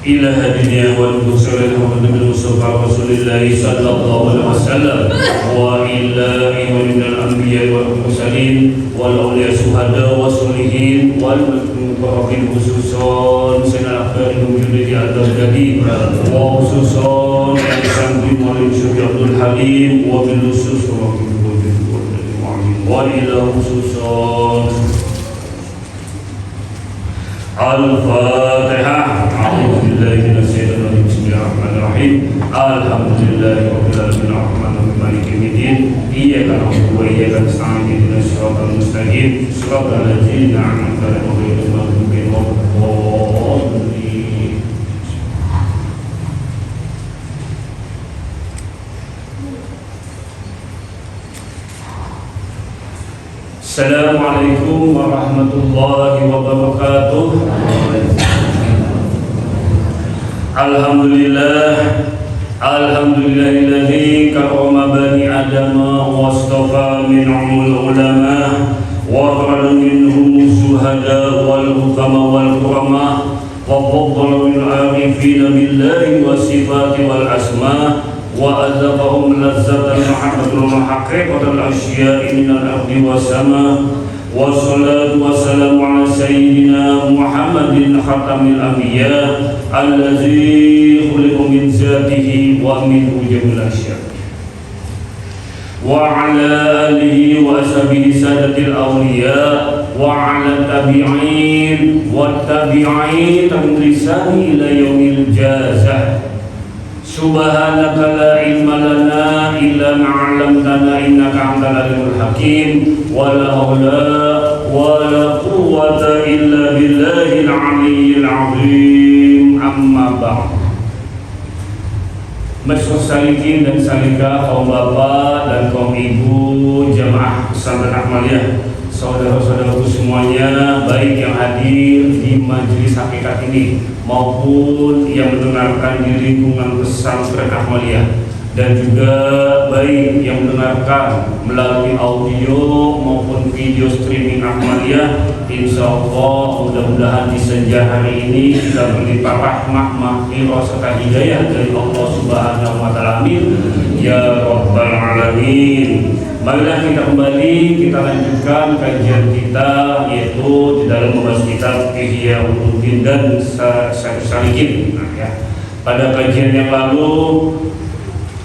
إلى هدينا والمرسل محمد بن مصطفى رسول الله صلى الله عليه وسلم وإلى من الأنبياء والمرسلين والأولياء الشهداء والصالحين والمقربين خصوصا سيدنا الأخبار الموجود di Al-Baghdadi وخصوصا Ihsan bin Malik Syekh Abdul Halim وبالخصوص وإلى خصوصا Al-Fatihah. A'udzubillahi minasyaitonir rajim. Bismillahirrahmanirrahim. Alhamdulillahirabbil alamin arrahmanirrahim maliki yaumiddin. Iyyaka na'budu wa iyyaka nasta'in ihdinas siratal mustaqim. Siratal ladzina an'amta 'alaihim ghairil maghdubi 'alaihim waladdallin. Assalamualaikum warahmatullahi wabarakatuh. Alhamdulillahilladzi karrama bani adama wastafa minhumul ulama wa farada minhum syuhada wal hukama wal kurama wa faddala min arifina billahi wa sifati wal asma wa azabahum lazzatan mahabbatul muhaqqiqatul asya'i minal ardi was sama wa salatu wassalamu ala sayyidina Muhammadin khatamil anbiya allazi khuliqa min zatihi wa min wujudil asya' wa ala alihi wa ashabihi sadatil awliya wa ala tabi'in wa tabi'in tamlisani ila yaumil jazah. Subhanaka la ilma lana illa ma 'allamtana innaka antal alimul hakim wa la haula wa la quwwata illa billahil aliyyil azim. Amma ba'd. Masyarakat salikin dan salika, kaum bapak dan kaum ibu jamaah pesantren Ahmadiyah, saudara-saudaraku semuanya, baik yang hadir di majelis hakikat ini maupun yang mendengarkan di lingkungan pesantren Ahmadiyah, dan juga baik yang mendengarkan melalui audio maupun video streaming Ahmadiyah. Insya Allah mudah-mudahan di senja hari ini kita berlimpah rahmah, maghfirah serta hidayah dari Allah Subhanahu wa Ta'ala. Amin ya rabbal alamin. Marilah kita kembali, kita lanjutkan kajian kita, yaitu di dalam membahas kitab Ihya Ulumuddin dan Salikin. Pada kajian yang lalu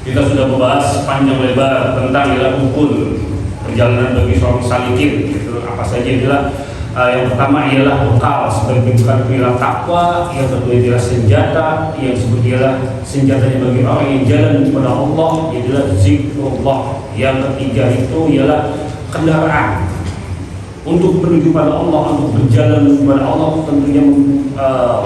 kita sudah membahas panjang lebar tentang nilai ukul perjalanan bagi seorang salikin. Itu apa saja adalah yang pertama ialah bekal sebagai bekal nilai takwa, yang kedua ialah senjata, yang kedua senjatanya bagi orang yang jalan kepada Allah ialah zikrullah. Yang ketiga itu ialah kendaraan untuk menuju pada Allah, untuk berjalan kepada Allah tentunya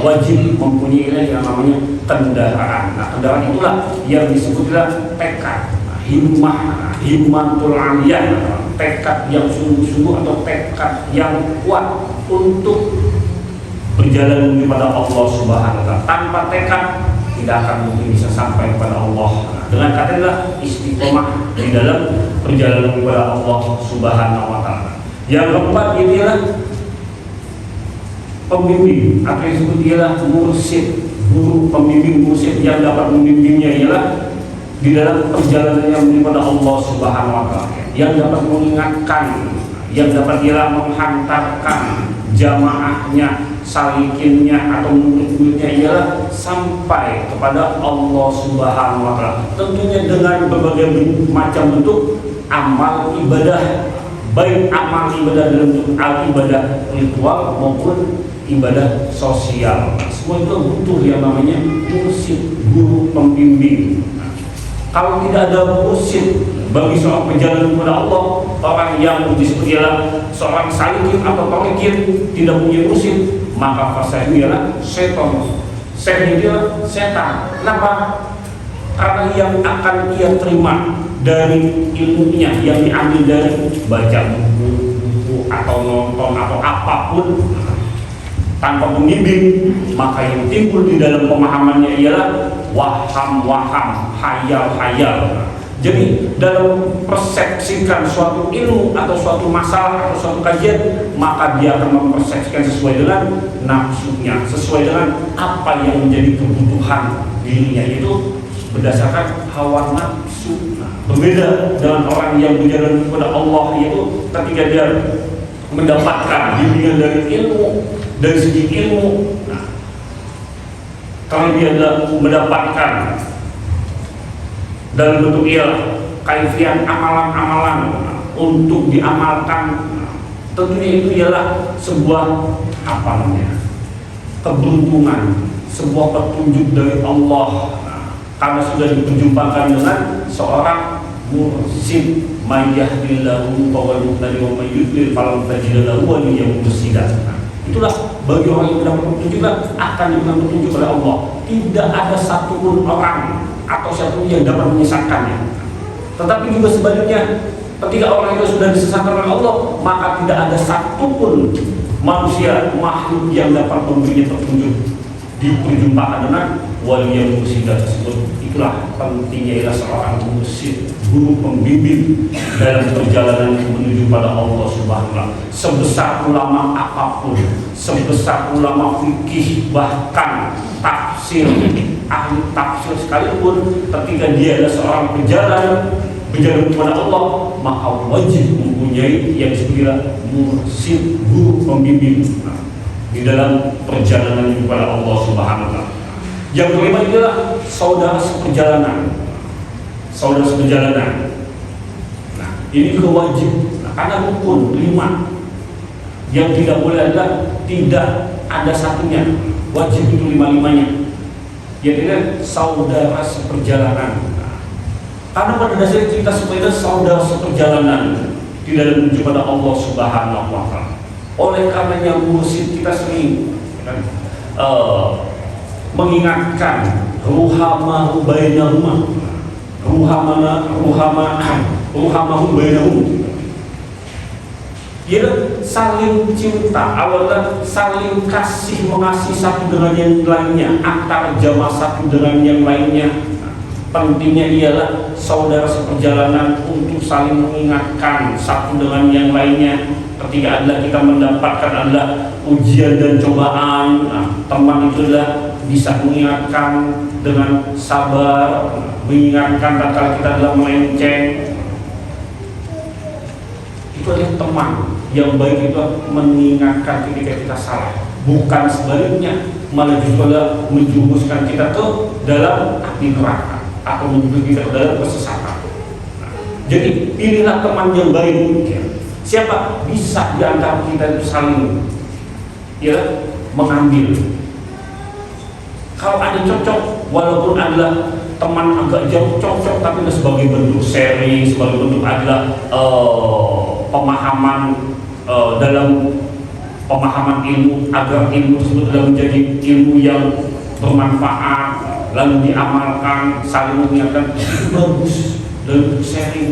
wajib mempunyai yang namanya kendaraan. Nah, kendaraan itulah yang disebutlah tekad, himmatul aliyah, tekad yang sungguh-sungguh atau tekad yang kuat untuk berjalan menuju pada Allah Subhanahu wa Ta'ala. Tanpa tekad tidak akan mungkin bisa sampai kepada Allah. Dengan kata adalah istiqomah di dalam perjalanan kepada Allah Subhanahu wa Ta'ala. Yang keempat ialah pembimbing, atau yang disebut ialah mursyid, guru pembimbing mursyid yang dapat membimbingnya ialah di dalam perjalanannya menuju pada Allah Subhanahu wa Ta'ala, yang dapat mengingatkan, yang dapat ialah menghantarkan jamaahnya, salikinnya atau murid-muridnya ialah sampai kepada Allah Subhanahu wa Ta'ala. Tentunya dengan berbagai macam bentuk amal ibadah, baik amal ibadah dalam bentuk ibadah ritual maupun ibadah sosial. Semua itu butuh yang namanya mursyid, guru pembimbing. Kalau tidak ada mursyid bagi seorang perjalanan kepada Allah, orang yang disebut ialah seorang salikin atau pengikir tidak punya mursyid, maka fasihnya ialah setan. Setan itu setan. Kenapa? Karena yang akan ia terima dari ilmunya yang diambil dari baca buku atau nonton atau apapun tanpa pembimbing, maka yang timbul di dalam pemahamannya ialah waham-waham, hayal-hayal. Jadi dalam persepsikan suatu ilmu atau suatu masalah atau suatu kajian, maka dia akan mempersepsikan sesuai dengan nafsunya, sesuai dengan apa yang menjadi kebutuhan dirinya, itu berdasarkan hawa nafsu. Berbeda dengan orang yang berjalan kepada Allah, yaitu ketika dia mendapatkan bimbingan dari ilmu, dari segi ilmu. Kalau dia mendapatkan dalam bentuk ialah kaifiat amalan-amalan untuk diamalkan, tentunya itu ialah sebuah apa namanya, keberuntungan, sebuah petunjuk dari Allah, karena sudah diperjumpakan dengan seorang mursyid. May yahdihillahu fawal muhtadi wa may yudlil falam tajid lahu waliyyan mursyida. Itulah bagi orang yang mendapat petunjuk akan diberikan petunjuk oleh Allah. Tidak ada satupun orang atau siapapun yang dapat menyesatkannya. Tetapi juga sebaliknya, ketika orang itu sudah disesatkan oleh Allah, maka tidak ada satupun manusia, makhluk yang dapat memberinya petunjuk. Diperjumpakan dengan wali yang mursyid tersebut. Itulah pentingnya ialah seorang mursyid, guru pembimbing dalam perjalanan menuju pada Allah Subhanahu wa Ta'ala. Sebesar ulama apapun, sebesar ulama fikih, bahkan tafsir, ahli tafsir sekalipun, ketika dia adalah seorang berjalan kepada Allah, maka wajib mempunyai yang disebut mursyid, guru pembimbing di dalam perjalanan kepada Allah Subhanahu wa Ta'ala. Yang kelima adalah saudara seperjalanan. Saudara seperjalanan. Nah, ini juga wajib. Nah, karena rukun 5 yang tidak boleh ada, tidak ada satunya. Wajib itu 5-5-nya. Yaitu saudara seperjalanan. Nah, karena pada dasarnya kita semua itu saudara seperjalanan di dalam menuju pada Allah Subhanahu wa Ta'ala. Oleh karenanya mursyid kita sering mengingatkan ruhamahum bainahum, ruhamahum bainahum, yaitu saling cinta, awalnya saling kasih mengasihi satu dengan yang lainnya, antar jamaah satu dengan yang lainnya. Pentingnya ialah saudara seperjalanan untuk saling mengingatkan satu dengan yang lainnya. Ketika adalah kita mendapatkan adalah ujian dan cobaan, teman itu adalah bisa mengingatkan dengan sabar, mengingatkan tatkala kita adalah melenceng. Itu adalah teman yang baik, itu mengingatkan ketika kita salah, bukan sebaliknya, malah justru adalah menjurumuskan kita tuh dalam api neraka atau menjurumuskan kita dalam kesesatan. Jadi pilihlah teman yang baik. Siapa bisa di antara kita itu saling mengambil. Kalau ada cocok, walaupun adalah teman agak jauh cocok, tapi sebagai bentuk sharing, sebagai bentuk adalah pemahaman dalam pemahaman ilmu, agar ilmu tersebut adalah menjadi ilmu yang bermanfaat, lalu diamalkan, saling mengingatkan, itu bagus dalam bentuk sharing,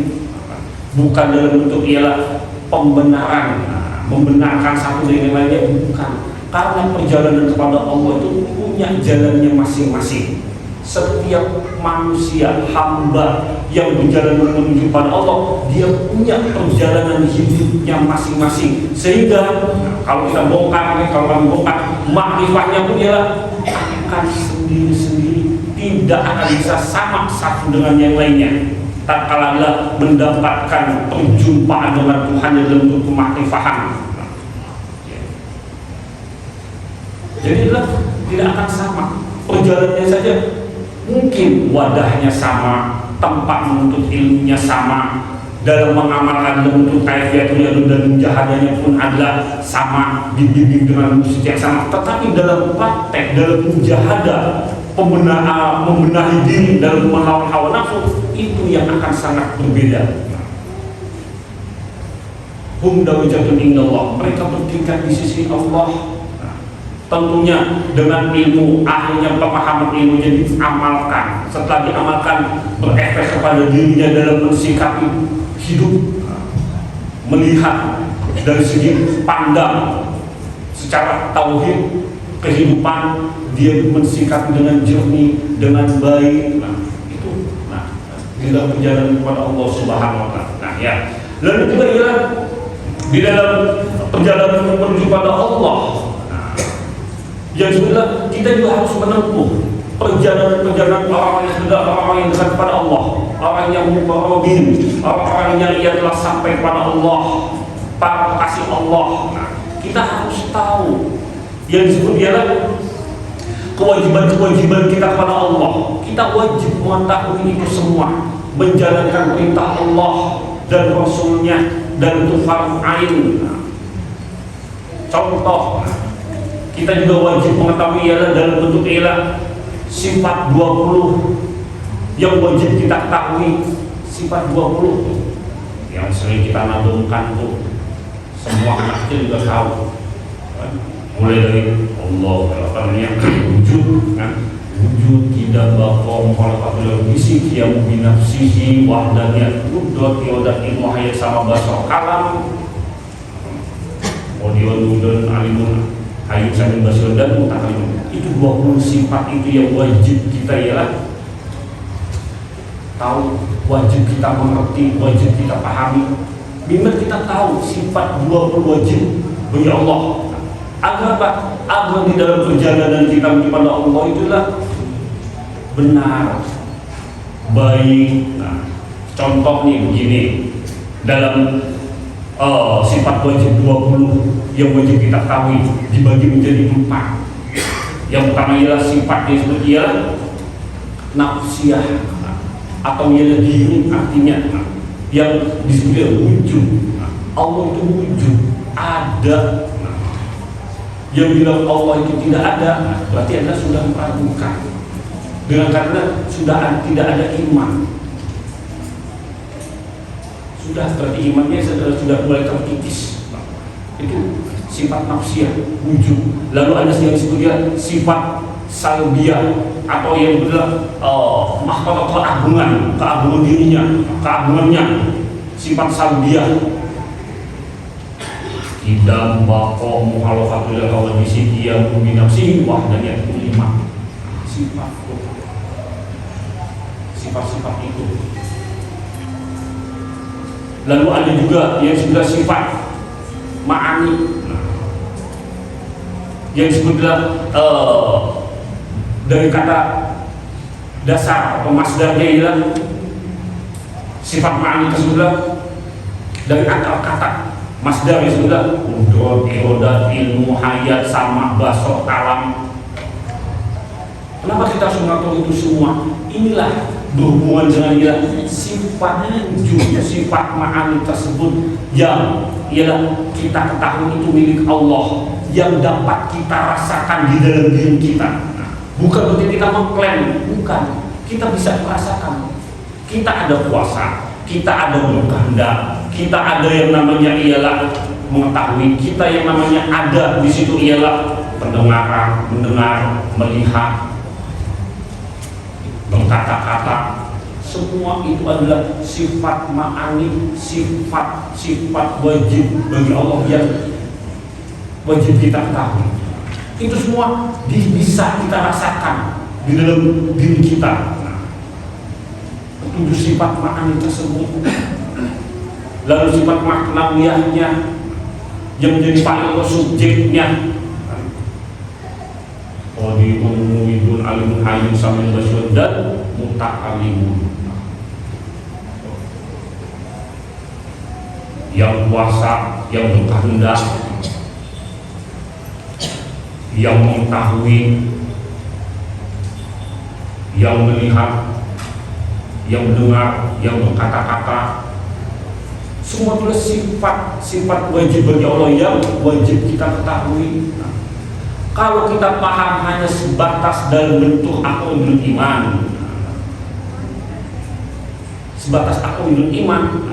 bukan dalam bentuk ialah pembenaran, membenarkan satu dengan lainnya, bukan. Karena perjalanan kepada Allah itu punya jalannya masing-masing. Setiap manusia, hamba yang berjalan menuju pada Allah, dia punya perjalanan hidupnya masing-masing. Sehingga kalau kita bongkar, kalau kami bongkar, makrifatnya pun dia akan sendiri-sendiri, tidak akan bisa sama satu dengan yang lainnya. Tak kalah mendapatkan perjumpaan dengan Tuhan dalam bentuk kemakrifahan. Jadi tidak akan sama perjalanannya saja. Mungkin wadahnya sama, tempat menuntut ilmunya sama, dalam mengamalkan dalam bentuk kaifiatul ilmu dan mujahadahnya pun adalah sama, dibimbing dengan musik yang sama. Tetapi dalam praktek, dalam mujahadah, membenahi diri dalam melawan hawa nafsu, itu yang akan sangat berbeda. Hum darajatun indallah, mereka bertingkat di sisi Allah. Tentunya dengan ilmu, akhirnya pemahaman ilmunya diamalkan. Setelah diamalkan, berefek kepada dirinya dalam mensikapi hidup, melihat dari segi pandang secara tauhid kehidupan, dia mensikapi dengan jernih, dengan baik. di dalam perjalanan kepada Allah Subhanahu wa taala. Nah, ya. Lalu juga ialah di dalam perjalanan menuju pada Allah. Nah, yang sudah kita juga harus menempuh perjalanan orang yang sudah orang yang dekat kepada Allah, orang yang muqarrabin, orang yang ia telah sampai kepada Allah, para kekasih Allah. Nah, kita harus tahu yang disebut ialah kewajiban-kewajiban kita kepada Allah. Kita wajib mengetahui itu semua, menjalankan perintah Allah dan Rasulnya, dan itu fardu ain. Contoh, kita juga wajib mengetahui ialah dalam bentuk ialah sifat 20 yang wajib kita ketahui. Sifat 20 yang sering kita nadumkan tuh, semua anak kecil juga tahu. Mulai dari Allah, wujud, wujud tidak bakom kalau apabila bisik yang binafsihi wahdanya udot yodat ilmu hayat sama basok kalam odion udon alimun hayat samin basok dan mutakalim. Itu 20 sifat itu yang wajib kita ialah tahu, wajib kita mengerti, wajib kita pahami. Bimbang kita tahu sifat 20 wajib bagi Allah. Agar apa? Agar di dalam perjalanan kita kepada Allah itulah benar, baik. Nah, contoh nih begini, dalam sifat wajib 20 yang wajib kita ketahui dibagi menjadi 4. Yang pertama ialah sifat yang disebut ialah nafsiyah atau ialah diri, artinya yang disebut wujud. Allah itu wujud, ada. Yang bilang Allah itu tidak ada, berarti Anda sudah meragukan. Dengan karena sudah tidak ada iman, sudah berarti imannya sudah mulai terkikis. Itu sifat nafsiyah, wujud. Lalu ada yang disebutnya sifat salbiyah atau yang benar mahkota keagungan dirinya, keagungannya, sifat salbiyah. Idam bako muhalafatul kawan bisiki yang binafsi wahdanya itu 5 sifat itu. Lalu ada juga yang sudah sifat ma'ani, yang disebutlah dari kata dasar atau masdarnya ialah sifat ma'ani tersebut dari akal kata. Masdar yang sudah udhot, irodat, ilmu, hayat, sama, basok, kalam. Kenapa kita harus mengatakan itu semua? Inilah berhubungan dengan sifat wujud, sifat ma'ani tersebut yang ialah kita ketahui itu milik Allah, yang dapat kita rasakan di dalam diri kita. Bukan berarti kita mengklaim, bukan. Kita bisa merasakan. Kita ada puasa, kita ada berkehendak, kita ada yang namanya ialah mengetahui, kita yang namanya ada di situ ialah pendengaran, mendengar, melihat, berkata-kata. Semua itu adalah sifat ma'ani, sifat wajib bagi Allah yang wajib kita ketahui. Itu semua bisa kita rasakan di dalam diri kita. Itu sifat ma'ani tersebut. Lalu sifat maknawiyahnya yang menjadi fa'il subjeknya. Qadimun muwidun alimun hayyun samil basyur dan mutakalimun. Yang kuasa, yang berkehendak, yang mengetahui, yang melihat, yang mendengar, yang berkata-kata. Semua itu sifat wajib bagi Allah yang wajib kita ketahui. Kalau kita paham hanya sebatas dalam bentuk aqidul iman, sebatas aqidul iman,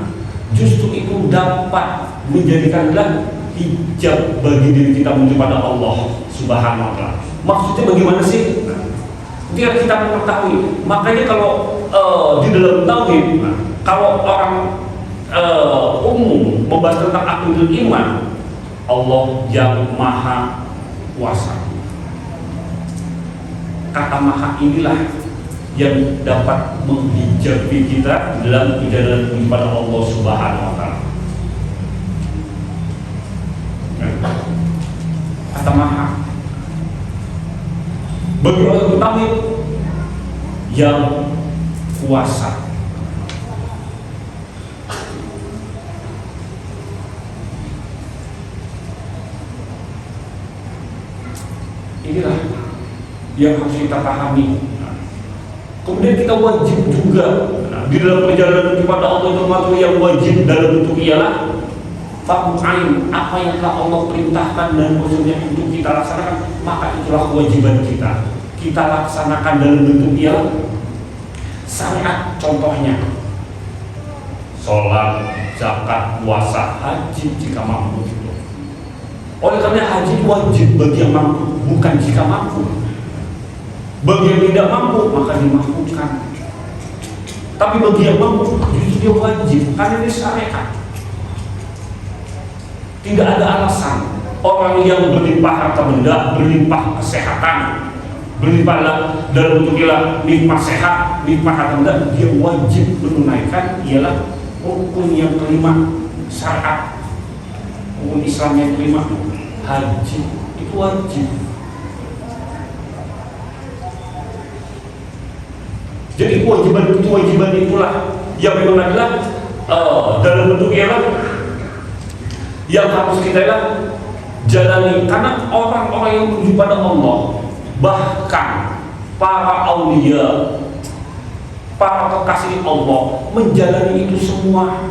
justru itu dapat menjadikanlah hijab bagi diri kita menuju pada Allah Subhanahu wa taala. Maksudnya bagaimana sih? Ketika kita mengetahui, makanya kalau di dalam tauhid, kalau orang umum membahas tentang aqidul iman, Allah yang maha kuasa. Kata maha inilah yang dapat menghijabi kita dalam perjalanan kepada Allah Subhanahu wa taala. Kata maha bagi orang bertauhid yang kuasa. Inilah yang harus kita pahami. Kemudian kita wajib juga di dalam perjalanan kepada Allah itu yang wajib dalam bentuk ialah fa'ain, apa yang telah Allah perintahkan dan Rasulnya untuk kita laksanakan, maka itulah kewajiban kita. Kita laksanakan dalam bentuk ialah syariat, contohnya sholat, zakat, puasa, haji jika mampu. Oleh karena haji wajib bagi yang mampu, bukan jika mampu. Bagi yang tidak mampu maka dimampukan. Tapi bagi yang mampu justru dia wajib, karena ini syariat. Tidak ada alasan orang yang berlimpah harta benda, berlimpah kesehatan, berlimpah dalam bentuk ialah limpah sehat, limpah harta benda, dia wajib menunaikan ialah rukun yang kelima syariat, rukun Islam yang kelima, haji. Itu wajib. Jadi kewajiban itulah yang memang adalah dalam bentuk ialah yang harus kita jalani, karena orang-orang yang menuju pada Allah, bahkan para aulia, para kekasih Allah menjalani itu semua.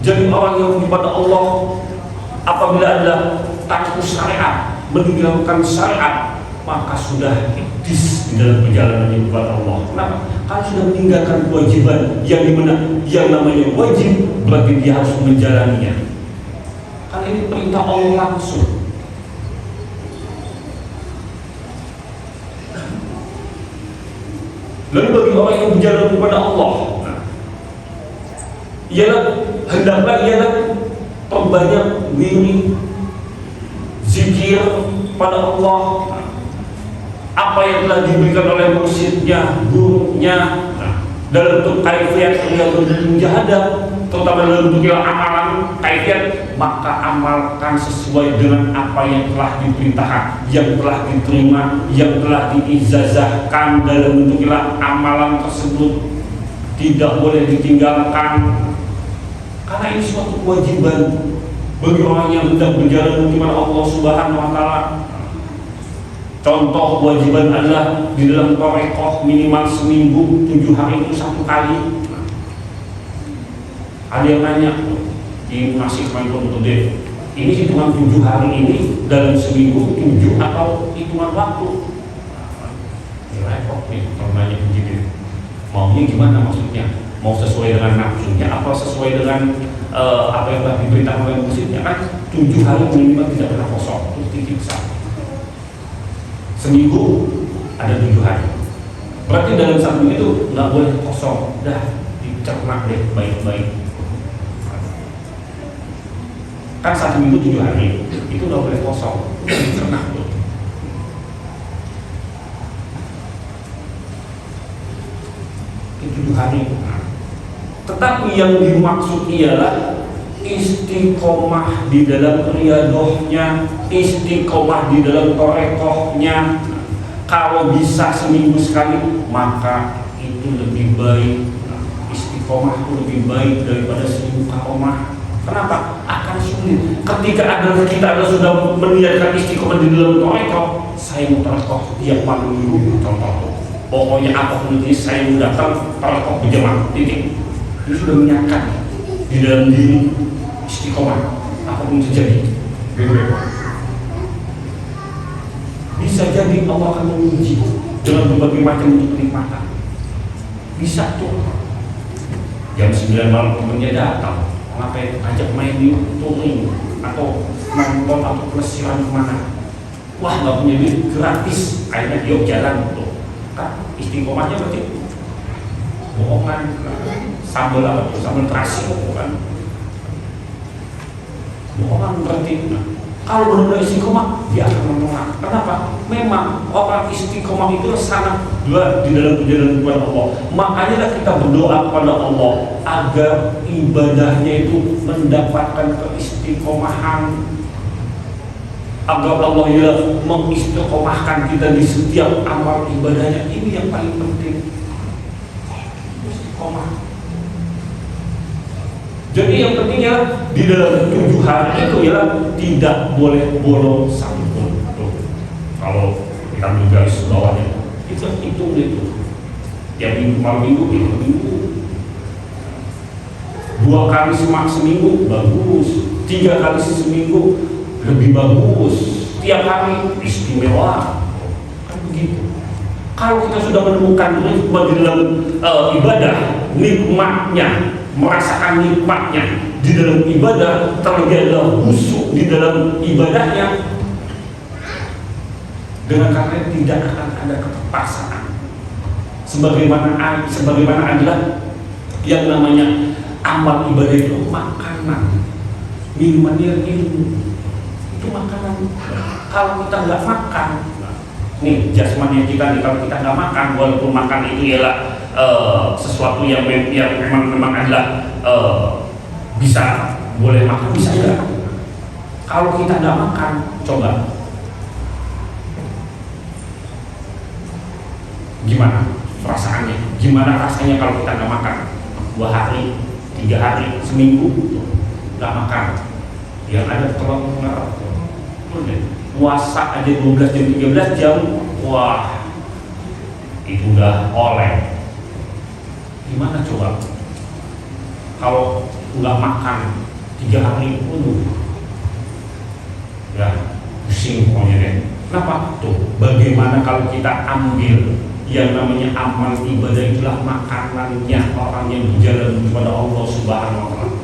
Jadi orang yang menuju pada Allah apabila ada takut syariat, meninggalkan syariat, maka sudah di dalam perjalanan kepada Allah. Kenapa? Karena sudah meninggalkan kewajiban yang dimana yang namanya wajib berarti dia harus menjalaninya. Karena ini perintah Allah langsung. Lalu bagi orang yang berjalan kepada Allah, hendaklah ialah perbanyak diri zikir pada Allah. Apa yang telah diberikan oleh mursyidnya, gurunya, dalam bentuk kaifiyat yang bermujahadah, terutama dalam bentuk amalan kaifiyat, maka amalkan sesuai dengan apa yang telah diperintahkan, yang telah diterima, yang telah diijazahkan dalam bentuk amalan tersebut. Tidak boleh ditinggalkan, karena ini suatu kewajiban bagi orang yang hendak berjalan kepada Allah Subhanahu wa taala. Contoh kewajiban adalah di dalam thariqah minimal seminggu 7 hari itu 1 kali. Ada yang nanya, ini masih kemarin gede, ini hitungan 7 hari ini dalam seminggu 7 atau hitungan waktu? Ini repot nih kalau nanya begitu. Maunya gimana maksudnya? Mau sesuai dengan nafsunya apa sesuai dengan apa yang telah diberitakan oleh musyidnya? Kan 7 hari minimal tidak pernah kosong, itu titik satu. Seminggu ada 7 hari. Berarti dalam satu itu nggak boleh kosong, dah dicerna deh baik-baik. Kan 1 minggu 7 hari, itu nggak boleh kosong, dicerna tuh. Itu 7 hari. Tetapi yang dimaksud ialah istiqomah di dalam riyadohnya, istiqomah di dalam thariqahnya. Kalau bisa seminggu sekali, maka itu lebih baik. Istiqomah itu lebih baik daripada seminggu karomah. Kenapa? Akan sulit. Ketika kita sudah meniatkan istiqomah di dalam thariqah, saya mau thariqah tiap malam minggu, contoh. Pokoknya apapun itu saya mau datang thariqah berjamaah, titik. Ini sudah menyiapkan di dalam diri istiqomah, apapun terjadi. Bisa jadi Allah akan menguji dengan berbagai macam kenikmatan. Bisa tuh jam 9 malam temennya datang, ngapain ajak main di touring atau nonton atau pelesiran kemana. Wah, nggak punya duit, gratis, akhirnya dia jalan tuh. Kan istiqomahnya berarti bohongan, sambal apa tuh, sambal terasi kan. Bohongan berarti Kalau benar-benar istiqomah, dia akan menolak. Kenapa? Memang orang istiqomah itu sangat berat di dalam perjalanan kepada Allah. Makanya kita berdoa kepada Allah agar ibadahnya itu mendapatkan keistiqomahan, agar Allah ya mengistiqomahkan kita di setiap amal ibadahnya. Ini yang paling penting, istiqomah. Jadi yang pentingnya di dalam 7 hari itu ya tidak boleh bolong santun. Kalau kita garis bawahnya itu hitung itu. Tiap minggu malam minggu itu minggu. 2 kali seminggu bagus. 3 kali seminggu lebih bagus. Tiap hari istimewa. Kan begitu. Kalau kita sudah menemukan ritme di dalam ibadah, nikmatnya, merasakan nikmatnya di dalam ibadah, terlebih adalah khusyuk di dalam ibadahnya, dengan karena tidak akan ada keterpaksaan. Sebagaimana adalah yang namanya amal ibadah itu makanan, minumannya ilmu, itu makanan. Kalau kita nggak makan, nih jasmani kita nih, kalau kita nggak makan, walaupun makan itu ialah sesuatu yang memang adalah bisa boleh makan, bisa enggak. Kalau kita nggak makan, coba gimana perasaannya? Gimana rasanya kalau kita nggak makan 2 hari, 3 hari, seminggu nggak makan? Yang ada telur merah, puasa aja 12 jam, 13 jam, wah itu udah oleh. Gimana coba kalau nggak makan 3 hari penuh, ya pusing pokoknya deh. Kenapa? Tuh, bagaimana kalau kita ambil yang namanya amal ibadah, itulah makanannya orang yang berjalan kepada Allah Subhanahu wa Ta'ala.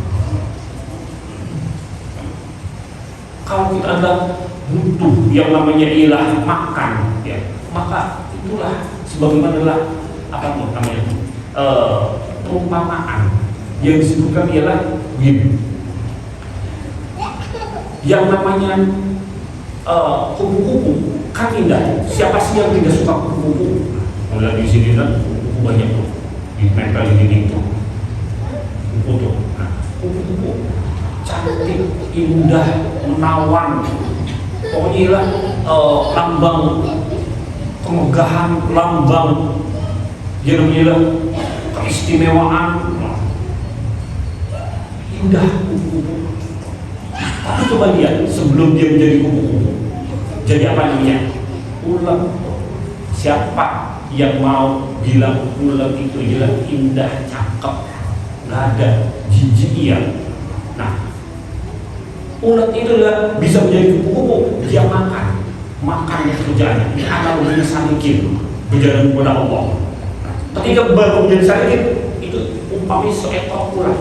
Kalau kita adalah butuh yang namanya ilah makan, ya, maka itulah sebagaimana apa namanya perumpamaan yang disebutkan ialah gini, yang namanya kupu-kupu kan indah. Siapa sih yang tidak suka kupu-kupu? Mulai di sini kan kupu-kupu banyak tuh, ditempel di dinding tuh, kupu tuh. Nah, kupu-kupu cantik, indah, menawan, pokoknya lambang kemegahan, lambang yang namanya keistimewaan, indah kupu-kupu. Tapi coba lihat sebelum dia menjadi kupu-kupu, jadi apa namanya? Ulet. Siapa yang mau bilang ulet itu jelas indah, cakep, nggak ada, jijik iya. Nah, ulet itu bisa menjadi kupu-kupu, dia makannya kerjaannya. Ini analoginya salikin berjalan kepada Allah. Ketika baru menjadi salikin, itu umpamanya seekor ulat,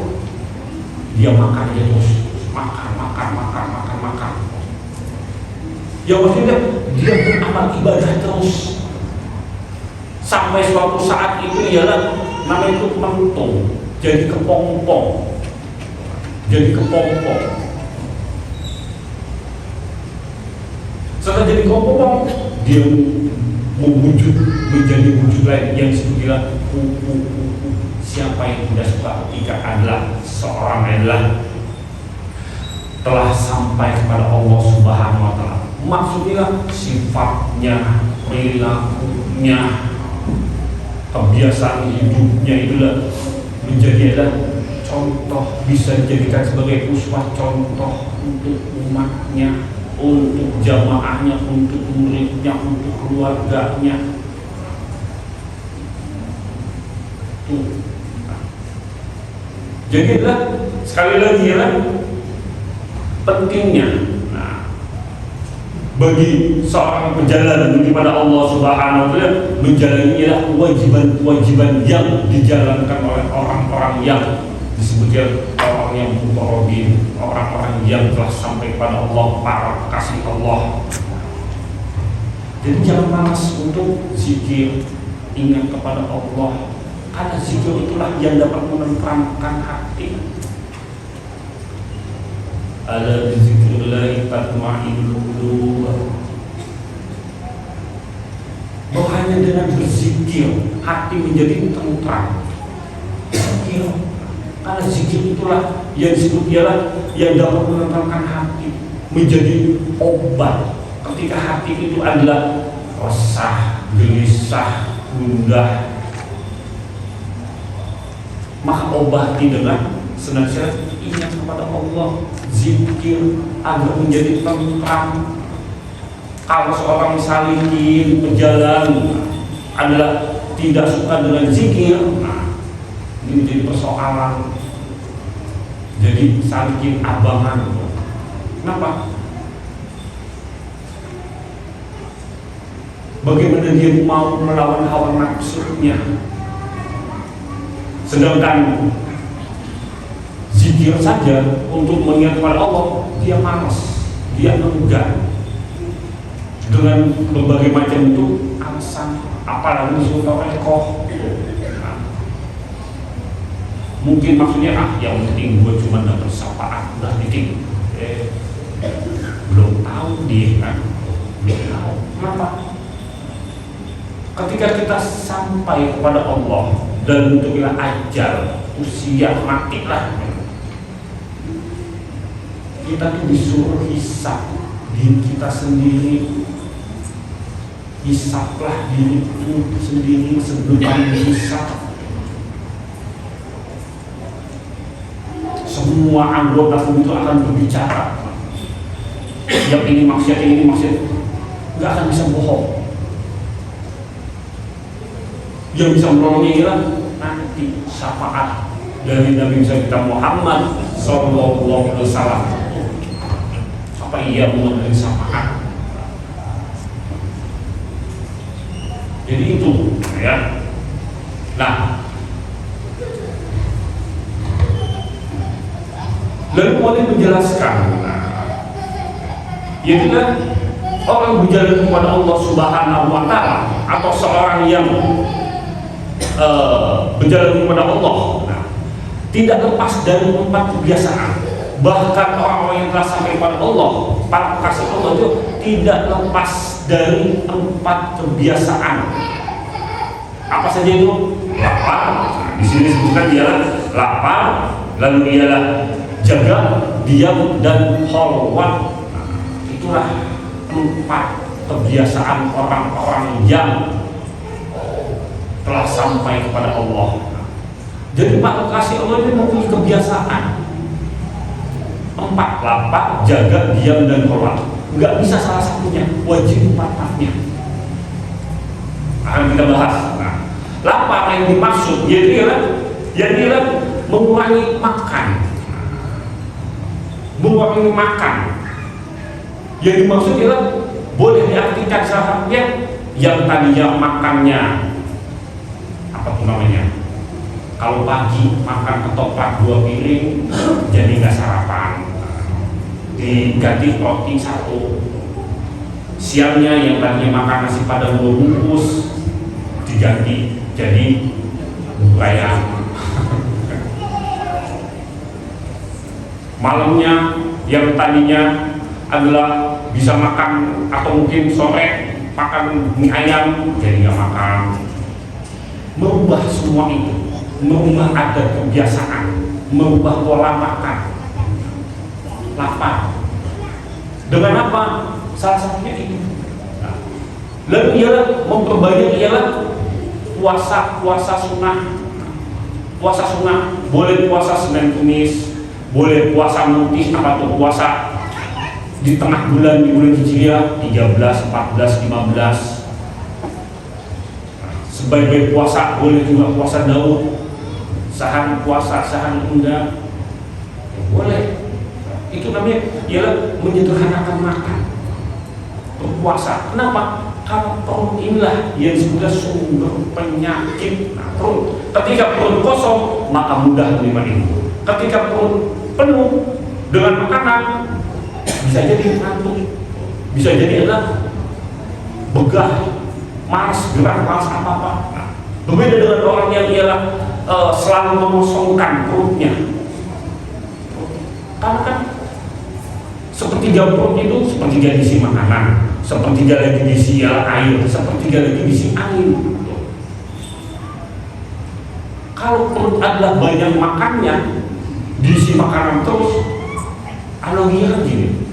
dia makan aja terus, makan. Ya maksudnya dia beramal ibadah terus sampai suatu saat itu ialah namanya itu mentung, jadi kepompong. Setelah jadi kepompong, dia mewujud menjadi wujud lain yang disebutlah kupu-kupu. Siapa yang tidak suka ketika adalah seorang adalah telah sampai kepada Allah Subhanahu wa Ta'ala. Maksudnya sifatnya, perilakunya, kebiasaan hidupnya itulah menjadi adalah contoh, bisa dijadikan sebagai uswah contoh untuk umatnya, untuk jamaahnya, untuk muridnya, untuk keluarganya. Tuh. Jadi adalah sekali lagi pentingnya bagi seorang pejalan menuju pada Allah Subhanahu wa Ta'ala menjalani ialah kewajiban-kewajiban yang dijalankan oleh orang-orang yang disebutnya orang yang muqarrabin, orang-orang yang telah sampai kepada Allah, para kasih Allah. Jadi jangan malas untuk zikir, ingat kepada Allah, karena zikir itulah yang dapat menenteramkan hati. Ala bizikrillahi tatma'innul qulub. Bahwa hanya dengan berzikir hati menjadi tentram. Zikir, karena zikir itulah yang disebut ialah yang dapat menenangkan hati, menjadi obat ketika hati itu adalah resah, gelisah, gundah. Maka obati dengan senantiasa ingat kepada Allah, zikir agar menjadi tentram. Kalau seorang salikin pejalan adalah tidak suka dengan zikir, nah, ini menjadi persoalan. Jadi salikin abangan. Kenapa? Bagaimana dia mau melawan hawa nafsunya, sedangkan zikir saja untuk mengingat kepada Allah dia malas, dia enggan dengan berbagai macam itu alasan, apalagi disuruh rekoh. Nah, mungkin maksudnya yang penting gue cuma dapat syafaat udah titik. Belum tahu dia kan, belum tahu. Kenapa? Ketika kita sampai kepada Allah dan untuklah ajal, usia matilah, kita tuh disuruh hisab diri kita sendiri. Hisablah diri itu sendiri sebelum kamu hisab. Semua anggota tubuh itu akan berbicara. Yang ini maksud, ini maksud, nggak akan bisa bohong. Yang bisa menolongnya ialah nanti syafaat dari Nabi kita Muhammad Sallallahu Alaihi Wasallam. Apa ia memberi syafaat? Jadi itu, ya. Nah, lalu boleh menjelaskan, yaitulah orang berjalan kepada Allah Subhanahu Wa Taala atau seorang yang berjalan kepada Allah, nah, tidak lepas dari 4 kebiasaan. Bahkan orang-orang yang telah sampai kepada Allah, para kekasih Allah itu tidak lepas dari 4 kebiasaan. Apa saja itu? Lapar. Nah, di sini disebutkan ialah lapar, lalu ialah jaga, diam, dan khalwat. Nah, itulah 4 kebiasaan orang-orang yang telah sampai kepada Allah. Jadi Pak kasih Allah ini mempunyai kebiasaan 4: lapar, jaga, diam, dan khalwat. Nggak bisa salah satunya, wajib 4-4-nya. Akan kita bahas. Nah, lapar yang dimaksud yaitu ialah mengurangi makan. Mengurangi makan. Yang dimaksud ialah boleh diartikan sahabatnya yang tadinya makannya apa tuh namanya, kalau pagi makan ketoprak 2 piring jadi nggak sarapan, diganti roti 1. Siangnya yang tadinya makan nasi padang 2 bungkus diganti jadi bubur ayam. Malamnya yang tadinya adalah bisa makan atau mungkin sore makan mie ayam jadi nggak makan. Merubah semua itu, merubah adat kebiasaan, merubah pola makan. Lapar dengan apa? Salah satunya itu. Nah, lalu ialah memperbanyak ialah puasa sunnah. Puasa sunnah boleh puasa Senin Kamis, boleh puasa mutis atau puasa di tengah bulan, di bulan Hijriah 13, 14, 15. Sebaik-baik puasa boleh juga puasa Daud, saham puasa, saham enggak, boleh. Itu namanya ialah menyederhanakan makan, berpuasa. Kenapa? Karena perut inilah yang sudah sumber penyakit. Nah, perut. Ketika perut kosong maka mudah menerima ilmu. Ketika perut penuh dengan makanan bisa jadi ngantuk, bisa jadi adalah begah, malas gerak, malas apa-apa. Nah, berbeda dengan orang yang ialah selalu mengosongkan perutnya. Karena kan Sepertiga perut itu sepertiga diisi makanan, sepertiga lagi diisi air, sepertiga lagi diisi angin. Kalau perut adalah banyak makannya, diisi makanan terus, analoginya gini.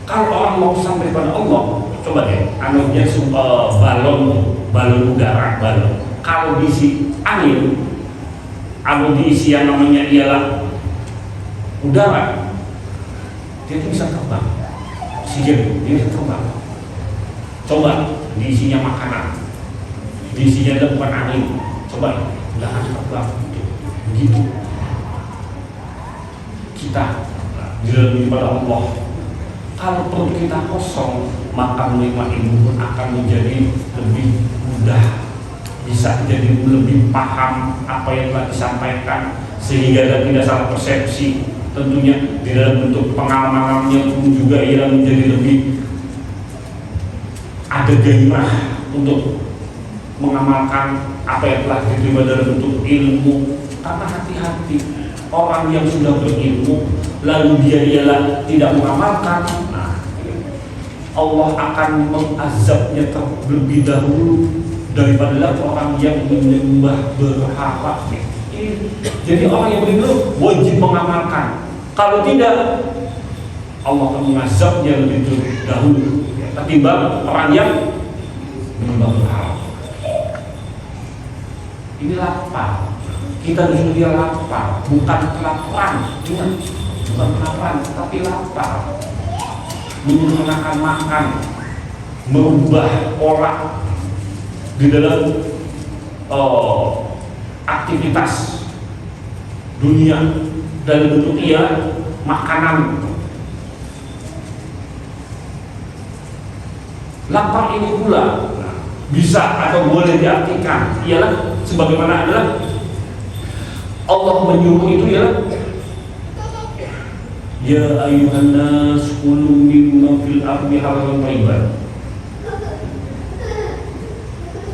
Kalau orang mau sampai pada Allah, coba deh, analoginya balon udara, balon. Kalau diisi angin, atau diisi yang namanya ialah udara, dia itu bisa terbang. Oksigen, dia bisa terbang. Coba diisinya makanan, diisinya adalah bukan angin, coba nggak akan terbang. Begitu kita dilalui pada Allah. Kalau perut kita kosong, maka menerima ilmu pun akan menjadi lebih mudah, bisa jadi lebih paham apa yang telah disampaikan, sehingga tidak salah persepsi. Tentunya di dalam bentuk pengalamannya pun juga ia menjadi lebih ada gairah untuk mengamalkan apa yang telah diterima dalam bentuk ilmu. Karena hati-hati orang yang sudah berilmu lalu dia ialah tidak mengamalkan, Allah akan mengazabnya terlebih dahulu daripada orang yang menyembah berhala. Jadi orang yang berilmu wajib mengamalkan. Kalau tidak, Allah akan mengazabnya lebih dahulu ketimbang orang yang menyembah berhala. Ini lapar. Kita disuruh dia lapar, bukan kelaparan, bukan kelaparan, tapi lapar. Menggunakan makan, merubah pola di dalam aktivitas dunia dalam bentuk ia makanan. Lapar ini pula bisa atau boleh diartikan ialah sebagaimana adalah Allah menyuruh itu ialah ya ayuhan nas kulu mimma fil ardi halalan thayyiban.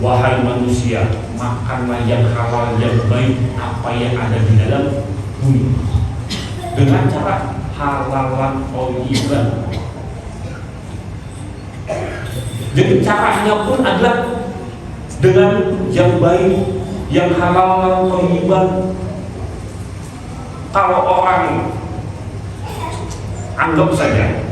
Wahai manusia, makanlah yang halal yang baik apa yang ada di dalam bumi dengan cara halalan thayyiban. Jadi caranya pun adalah dengan yang baik, yang halal thayyiban. Kalau orang anggap saja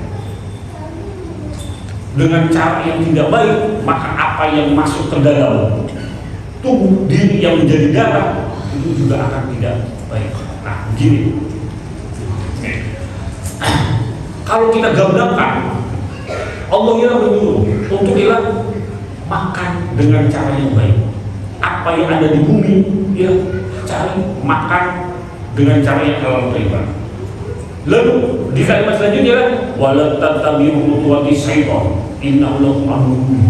dengan cara yang tidak baik, maka apa yang masuk ke dalam tubuh diri yang menjadi darah itu juga akan tidak baik. Nah, begini. Kalau kita gambarkan, Allah yang menyuruh untuk kita makan dengan cara yang baik. Apa yang ada di bumi, ya cari makan dengan cara yang halal thayyiban. Lalu di kalimat selanjutnya, wala tattabi'u khutuwati syaitan innahu lakum aduwwun.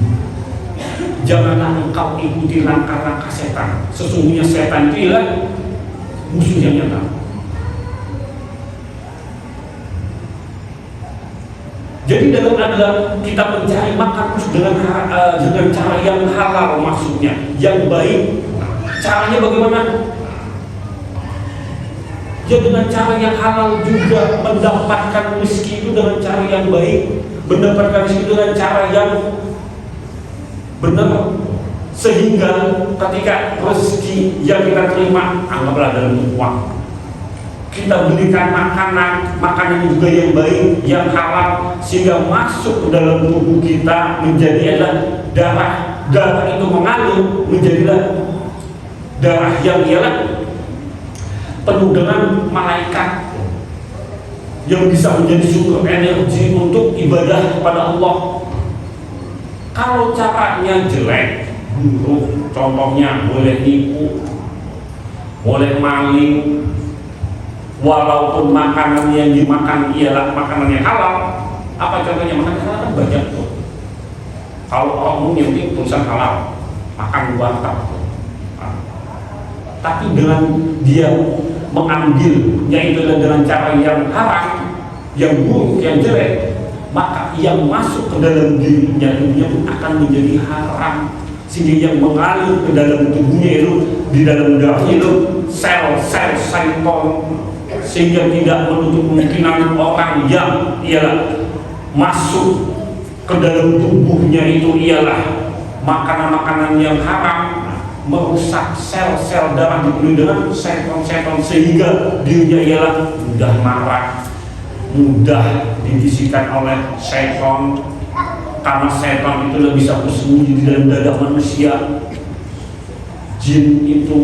Janganlah engkau ikuti langkah-langkah setan. Sesungguhnya setan itu ialah musuh yang nyata. Jadi dalam adalah kita mencari makan terus dengan cara yang halal, maksudnya yang baik. Caranya bagaimana? Ya dengan cara yang halal juga, mendapatkan rezeki itu dengan cara yang baik, mendapatkan rezeki dengan cara yang benar, sehingga ketika rezeki yang kita terima anggaplah dalam bentuk uang, kita berikan makanan juga yang baik, yang halal, sehingga masuk ke dalam tubuh kita menjadi adalah darah itu mengalir menjadilah darah yang ialah penuh dengan malaikat yang bisa menjadi sumber energi untuk ibadah kepada Allah. Kalau caranya jelek, buruk, contohnya boleh nipu, boleh maling, walaupun makanan yang dimakan ialah makanan yang halal. Apa contohnya? Makanan halal kan banyak tuh. Kalau orang umum yang tulisan halal, makan warteg. Tapi dengan dia mengambil yaitu dengan cara yang haram, yang buruk, yang jelek, maka yang masuk ke dalam dirinya pun akan menjadi haram, sehingga yang mengalir ke dalam tubuhnya itu, di dalam darahnya itu sel-sel syaitan sehingga tidak menutup kemungkinan orang yang ialah masuk ke dalam tubuhnya itu ialah makanan-makanan yang haram, merusak sel-sel darah dipenuhi dengan seton-seton sehingga dirinya ialah mudah marah, mudah dibisikkan oleh seton, karena seton itu bisa bersembunyi di dalam dada manusia. Jin itu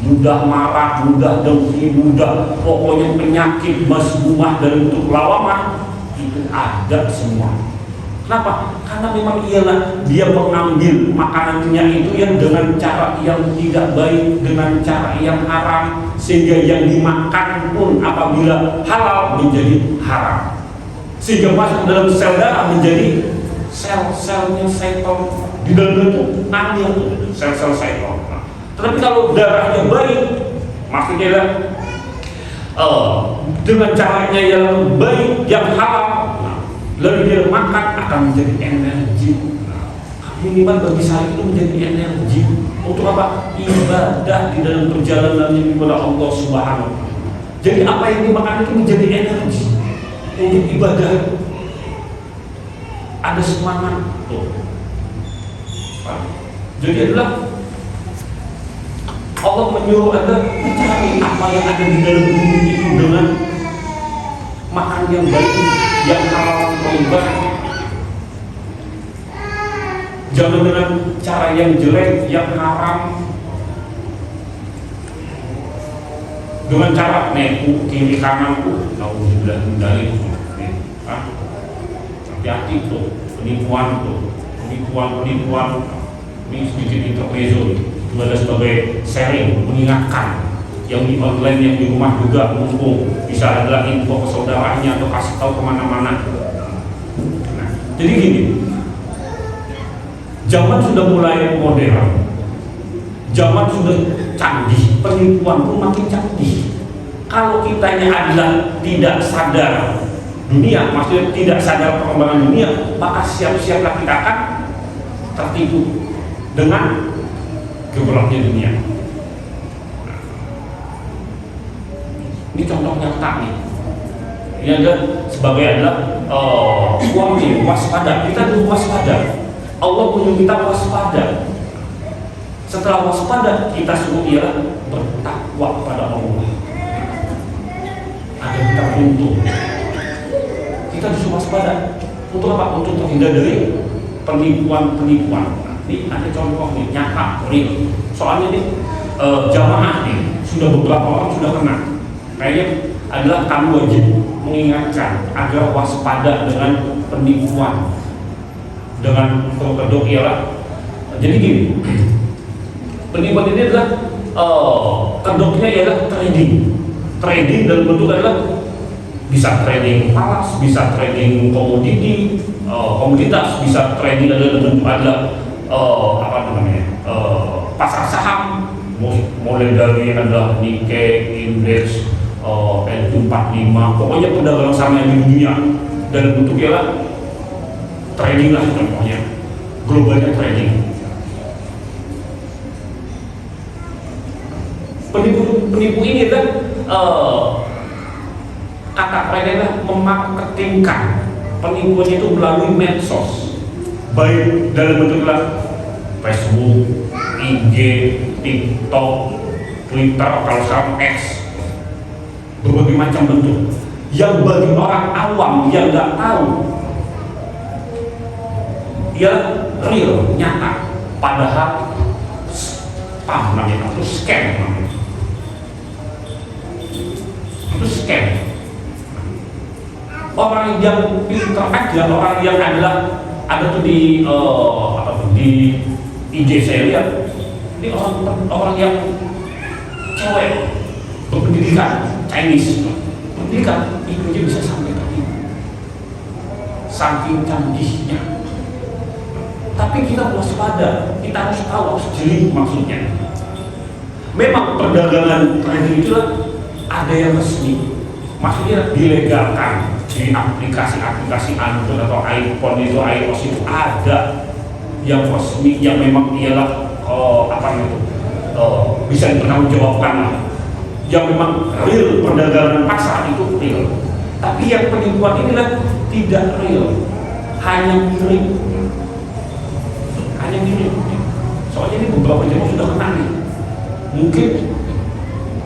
mudah marah, mudah dengki, mudah pokoknya penyakit masbumah dan bentuk lawamah itu ada semua. Kenapa? Karena memang ialah dia mengambil makanannya itu yang dengan cara yang tidak baik, dengan cara yang haram, sehingga yang dimakan pun apabila halal menjadi haram, sehingga masuk dalam sel darah menjadi sel-selnya seton di dalam bentuk nangil, sel-sel seton. Tetapi kalau darahnya baik, maksudnya dengan caranya yang baik, yang halal, lalu dia makan akan menjadi energi. Minimal bagi saya itu menjadi energi untuk apa? Ibadah di dalam perjalanannya kepada Allah Subhanahu wa Ta'ala. Jadi apa yang dimakan itu menjadi energi untuk ibadah. Ada semangat tuh. Jadi adalah Allah menyuruh Anda mencari apa yang ada di dalam bumi itu dengan makan yang baik, yang halal toibat. Jangan dengan cara yang jelek, yang haram, dengan cara neku kiri kananku. Nauzubillah min dzalik. Hati-hati tuh, penipuan tuh, penipuan. Ini sedikit intermezzo. Itu ada sebagai sharing, mengingatkan yang di online, yang di rumah juga, mumpung bisa adalah info ke saudaranya atau kasih tahu kemana-mana. Nah, jadi gini, zaman sudah mulai modern, zaman sudah canggih, penipuan pun makin canggih. Kalau kitanya adalah tidak sadar dunia, maksudnya tidak sadar perkembangan dunia, maka siap-siaplah kita akan tertipu dengan gemerlapnya dunia. Ini contoh nyata nih. Ini ada sebagai adalah waspada. Kita dulu waspada. Allah menyuruh kita waspada. Setelah waspada, kita suruh ialah bertakwa kepada Allah. Agar kita beruntung. Kita disuruh waspada. Untuk apa? Untuk terhindar dari penipuan-penipuan. Ini ada contoh nih, nyata, real. Soalnya nih jamaah nih sudah beberapa orang sudah kena. Kayaknya adalah kami wajib mengingatkan agar waspada dengan penipuan, dengan kedok ialah. Jadi gini, penipuan ini adalah kedoknya ialah trading dalam bentuk adalah bisa trading falas, bisa trading komoditas, bisa trading dalam bentuk adalah pasar saham, mulai dari adalah Nikkei, indeks, LQ45, pokoknya perdagangan saham yang di dunia dalam bentuk ialah trading lah contohnya, globalnya trading. Penipu ini adalah kata mereka adalah memarketingkan penipuan itu melalui medsos, baik dalam bentuk Facebook, IG, TikTok, Twitter, kalau sekarang X, berbagai macam bentuk yang bagi orang awam yang nggak tahu dia real, nyata, padahal spam namanya, itu scam namanya, itu scam. Orang yang pintar aja, orang yang adalah ada tuh di di IG saya lihat, ini orang yang cewek berpendidikan Chinese, pendidikan itu aja bisa sampai tadi, saking canggihnya. Tapi kita waspada, kita harus tahu, harus jeli maksudnya. Memang perdagangan trading itu ada yang resmi, maksudnya dilegalkan di aplikasi-aplikasi Android atau iPhone itu, iOS itu ada yang resmi, yang memang ialah bisa dipertanggungjawabkan lah. yang memang real, perdagangan pasar itu real. Tapi yang penipuan inilah tidak real, hanya mirip. Soalnya ini beberapa jemaah sudah kena nih. Mungkin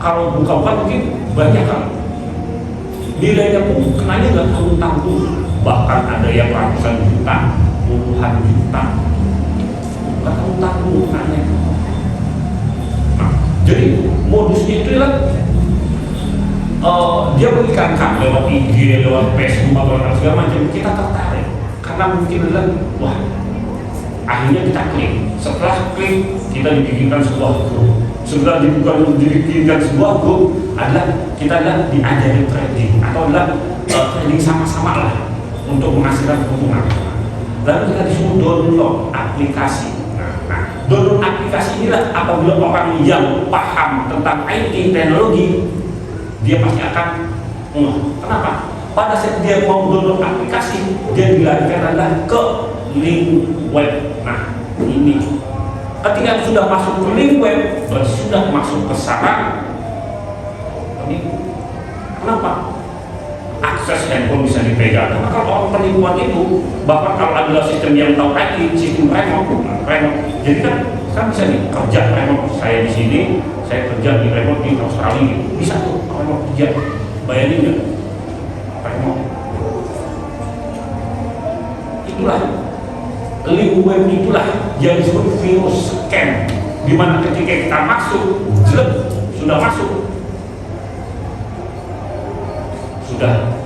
kalau buka-buka mungkin banyak kan. Nilainya pun kenanya nggak tanggung-tanggung. Bahkan ada yang ratusan juta, puluhan juta, nggak tanggung-tanggung kenanya. Nah, jadi modusnya itu adalah dia berikan lewat IG, lewat Facebook atau segala macam, kita tertarik karena mungkin adalah wah, akhirnya kita klik. Setelah klik, kita dibikinkan sebuah grup. Setelah dibikinkan sebuah grup, kita diajari trading atau trading sama-sama lah untuk menghasilkan keuntungan. Lalu kita disuruh download aplikasi. Nah, download aplikasi inilah apabila orang yang paham tentang IT teknologi, dia pasti akan kenapa? Pada saat dia mau download aplikasi, dia dilarikan adalah ke link web. Nah, ini ketika sudah masuk ke link web, berarti sudah masuk ke sarang penipu. Kenapa? Akses handphone bisa dipegang. Karena kalau orang penipuan itu, bahkan kalau adalah sistem yang tahu IT, sistem remote. Jadi kan bisa nih kerja remote. Saya di sini, saya kerja di remote di Australia, bisa tuh remote kerja. Bayangin nggak? Remote. Itulah link web, itulah yang disebut virus scam, di mana ketika kita masuk, sudah masuk, sudah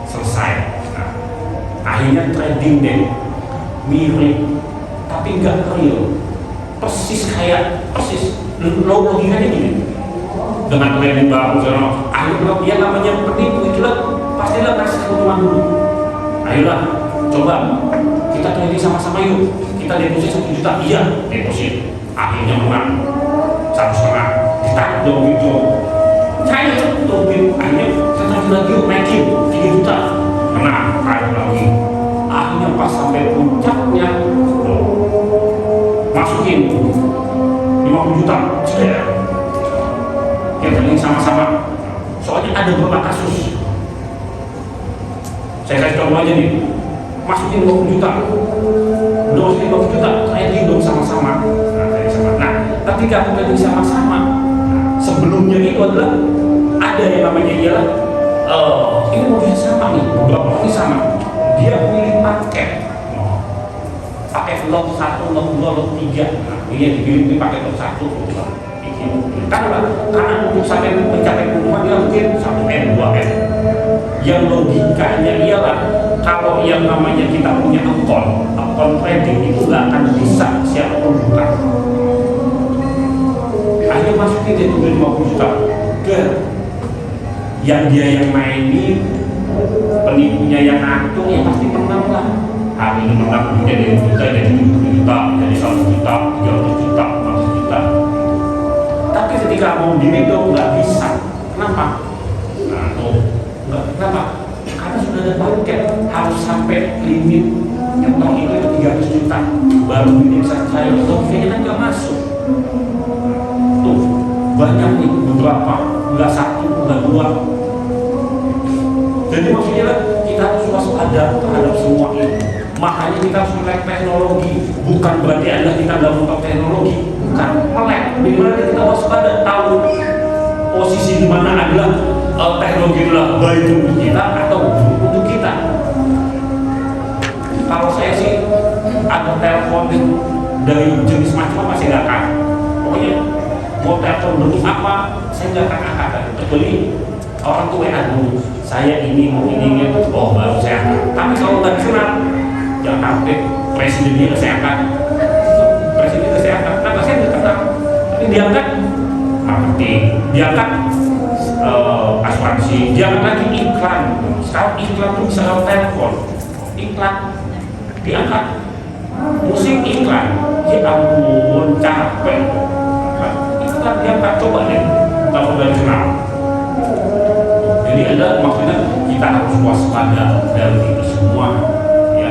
selesai. Nah, akhirnya trading deh, mirip tapi nggak real, persis logikanya gini. Dengan trading baru, akhirnya dia namanya penipu itulah pastilah kasih keuntungan dulu. Ayolah, coba kita trading sama-sama yuk, kita deposit 1 juta, iya deposit, akhirnya menang 1,5, ditarik dong gitu, cair tuh, akhirnya kita trading lagi yuk, naikin 3 juta, menang, tarik lagi, akhirnya pas sampai puncaknya, masukin 50 juta, kita trading sama-sama. Soalnya ada beberapa kasus, saya kasih contoh aja nih. Masukin 20 juta, masukin 20 juta, trading dong sama-sama. Nah, ketika trading sama-sama, sebelumnya itu adalah ada yang namanya ialah ini modusnya sama nih, beberapa ini sama. Dia pilih paket, pakai lot 1, lot 2, lot 3. Nah, ini yang dipilih di paket lot 1, karena untuk sampai mencapai keuntungan dia mungkin 1M, 2M. Yang logikanya ialah kalau yang namanya kita punya akun trading itu nggak akan bisa siapapun buka. Akhirnya masukin dia 50 juta ke yang dia yang mainin, penipunya yang atur, ya pasti menang lah. Hari ini menang jadi 1 juta, jadi 20 juta, jadi 100 juta, 300 juta, 400 juta. Tapi ketika mau dihitung nggak bisa. Kenapa? Nah tuh, kenapa? Karena sudah ada paket, harus sampai limit yang tahun itu 300 juta baru ini bisa cair. Logikanya kan nggak masuk. Tuh banyak nih, beberapa, nggak 1, nggak 2. Jadi maksudnya kita harus waspada terhadap semua ini. Makanya kita harus melek teknologi. Bukan berarti adalah kita nggak mau teknologi, bukan melek. Dimana kita waspada, tahu posisi di mana adalah teknologi adalah baik untuk kita atau buruk untuk kita. Kalau saya sih ada telepon dari jenis macam apa saya nggak akan. Pokoknya mau telepon bentuk apa saya nggak akan angkat. Kecuali orang tua WA dulu, saya ini mau ini, oh baru saya angkat. Tapi kalau nggak dikenal, jangan sampai presidennya saya angkat. Presidennya saya angkat, kenapa saya nggak kenal? Tapi diangkat marketing, diangkat asuransi, jangan lagi iklan. Sekarang iklan itu bisa lewat telepon, iklan diangkat, musik iklan, ya ampun capek. Iklan diangkat, coba deh kalau udah dikenal. Jadi ada maksudnya kita harus waspada dari itu semua, ya.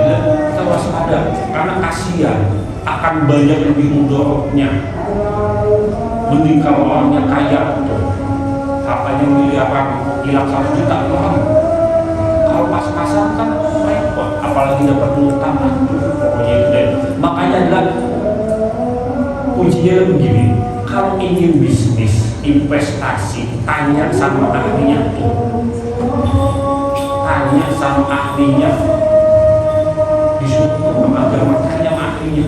kita waspada karena kasihan akan banyak lebih mudorotnya. Mending kalau orangnya kaya hartanya miliaran hilang 1 juta orang. Kalau pas-pasan kan repot, apalagi dapat utang, pokoknya itu deh. Makanya adalah kuncinya begini, kalau ingin bisnis, investasi, tanya sama ahlinya tuh. Tanya sama ahlinya, disuruh agama, tanya sama ahlinya.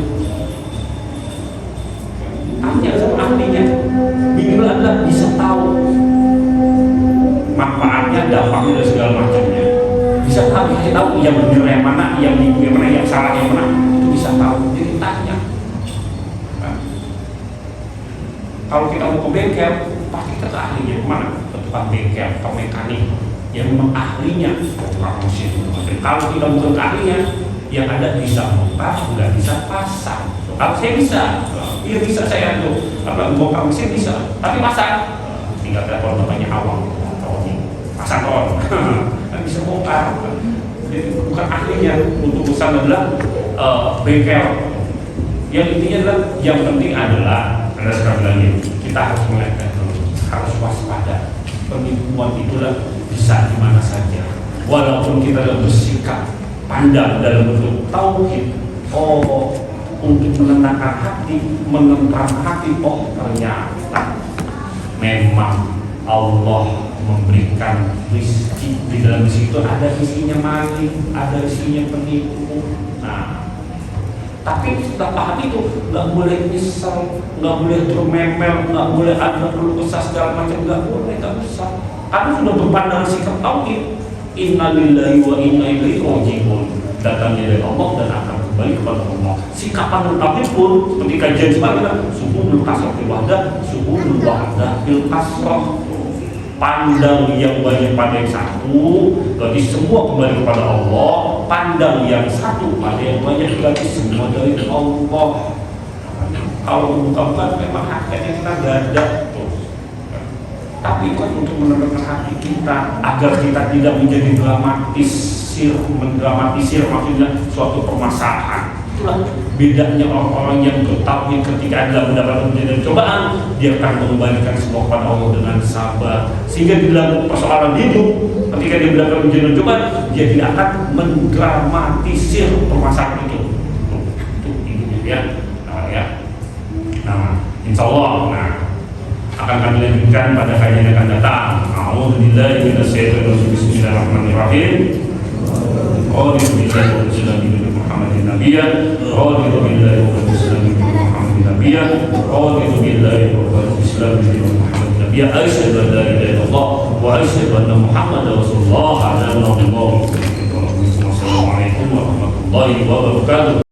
Tanya sama ahlinya, minimal adalah bisa tahu manfaatnya, dampaknya dan segala macamnya. Bisa tahu, bisa tahu yang benar yang mana, yang mana, yang salah yang mana, itu bisa tahu. Jadi tanya. Nah, kalau kita mau ke bengkel, pasti kita ke ahlinya. Mana? Ke tukang bengkel, ke mekanik yang memang ahlinya, tukang mesin. Kalau kita bukan ke ahlinya, yang ada bisa bongkar, nggak bisa pasang. Kalau saya bisa, iya bisa saya tuh, bongkar mesin bisa, tapi pasang tinggal telepon bapaknya awang, pasang on, kan bisa bongkar. Jadi bukan ahlinya. Untuk usaha adalah bengkel. Yang intinya adalah, yang penting adalah, anda sekarang lagi, kita harus melihat, harus waspada. Penipuan itulah bisa di mana saja. Walaupun kita bersikap pandang dalam bentuk tauhid, untuk menenangkan hati, menenangkan hati, ternyata memang Allah memberikan rezeki. Di dalam situ ada isinya maling, ada isinya penipu. Nah, tapi setelah paham itu, nggak boleh misal, nggak boleh termemel, nggak boleh ada perlu kesah segala macam, nggak boleh, nggak bisa. Karena sudah berpandangan sikap tauhid. Inna lillahi wa inna ilaihi raji'un. Datangnya dari Allah dan akan kembali kepada Allah. Sikapan tauhid pun seperti kajian sebagainya, suhudul kasrah fil wahdah, suhudul wahdah fil kasrah. Pandang yang banyak pada yang satu, berarti semua kembali kepada Allah. Pandang yang satu pada yang banyak, berarti semua dari Allah. Kalau bukan memang hakikatnya kita gak ada. Tapi kan untuk menenangkan hati kita agar kita tidak menjadi mendramatisir maksudnya suatu permasalahan. Itulah bedanya orang-orang yang bertauhid ketika adalah mendapatkan ujian dan cobaan, dia akan mengembalikan semua kepada Allah dengan sabar. Sehingga di dalam persoalan hidup, ketika dia mendapatkan ujian dan cobaan, dia tidak akan mendramatisir permasalahan itu. Itu intinya ya. Nah, insya Allah, akan kami lanjutkan pada kajian yang akan datang. A'udzubillahi minasyaitonir rajim. Bismillahirrahmanirrahim. Qul billahi wa sallallahu Muhammadin nabiyya. Qul billahi wa sallallahu Muhammadin nabiyya. Qul billahi wa sallallahu Muhammadin nabiyya. Asyhadu an la ilaha illallah wa asyhadu anna Muhammadar rasulullah. Assalamualaikum warahmatullahi wabarakatuh.